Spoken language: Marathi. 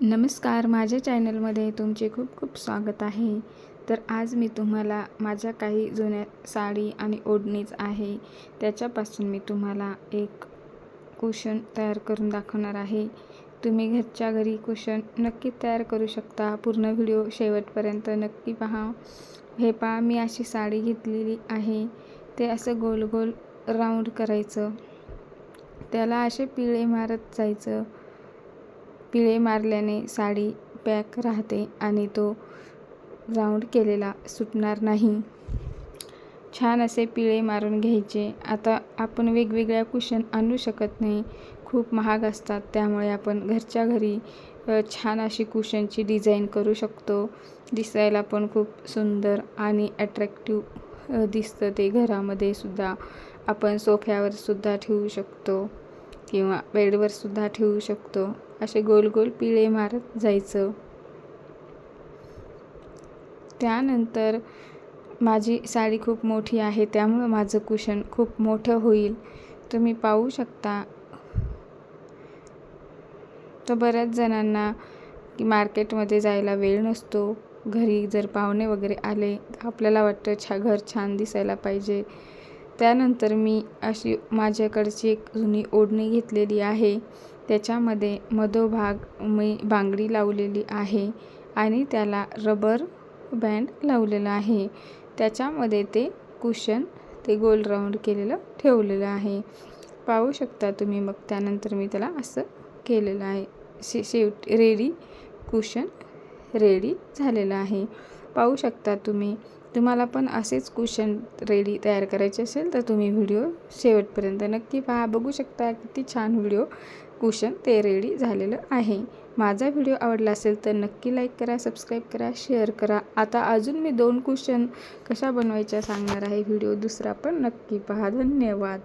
नमस्कार, माझ्या चॅनलमध्ये तुमचे खूप खूप स्वागत आहे. तर आज मी तुम्हाला माझ्या काही जुन्या साडी आणि ओढणीच आहे त्याच्यापासून मी तुम्हाला एक कुशन तयार करून दाखवणार आहे. तुम्ही घरच्या घरी कुशन नक्की तयार करू शकता. पूर्ण व्हिडिओ शेवटपर्यंत नक्की पहा. हे पहा, मी अशी साडी घेतलेली आहे. ते असं गोल गोल राऊंड करायचं, त्याला असे पिळे मारत जायचं. पिळे मारल्याने साडी पॅक राहते आणि तो राऊंड केलेला सुटणार नाही. छान असे पिळे मारून घ्यायचे. आता आपण वेगवेगळ्या कुशन आणू शकत नाही, खूप महाग असतात. त्यामुळे आपण घरच्या घरी छान अशी कुशनची डिझाईन करू शकतो. दिसायला पण खूप सुंदर आणि अट्रॅक्टिव्ह दिसतं ते. घरामध्ये सुद्धा आपण सोफ्यावर सुद्धा ठेवू शकतो किंवा बेडवर सुद्धा ठेवू शकतो. असे गोल गोल पिळे मारत जायचं. त्यानंतर माझी साडी खूप मोठी आहे, त्यामुळे माझं कुशन खूप मोठं होईल. तुम्ही पाहू शकता. तर बऱ्याच जणांना की मार्केटमध्ये जायला वेळ नसतो. घरी जर पाहुणे वगैरे आले तर आपल्याला वाटतं घर छान दिसायला पाहिजे. त्यानंतर मी अशी माझ्याकडची एक जुनी ओढणी घेतलेली आहे. त्याच्यामध्ये मधोभाग मी बांगडी लावलेली आहे आणि त्याला रबर बँड लावलेला आहे. त्याच्यामध्ये ते कुशन, ते गोल राऊंड केलेलं ठेवलेलं आहे. पाहू शकता तुम्ही. मग त्यानंतर मी त्याला असं केलेलं आहे. शेवटी रेडी कुशन रेडी झालेलं आहे. पाहू शकता तुम्ही. तुम्हाला पण असेच कुशन रेडी तयार करायचे असेल तर तुम्ही व्हिडिओ शेवटपर्यंत नक्की पहा. बघू शकता किती छान व्हिडिओ कुशन ते रेडी झालेलं आहे. माझा व्हिडिओ आवडला असेल तर नक्की लाईक करा, सबस्क्राईब करा, शेअर करा. आता अजून मी 2 कुशन कशा बनवायच्या सांगणार आहे. व्हिडिओ दुसरा पण नक्की पहा. धन्यवाद.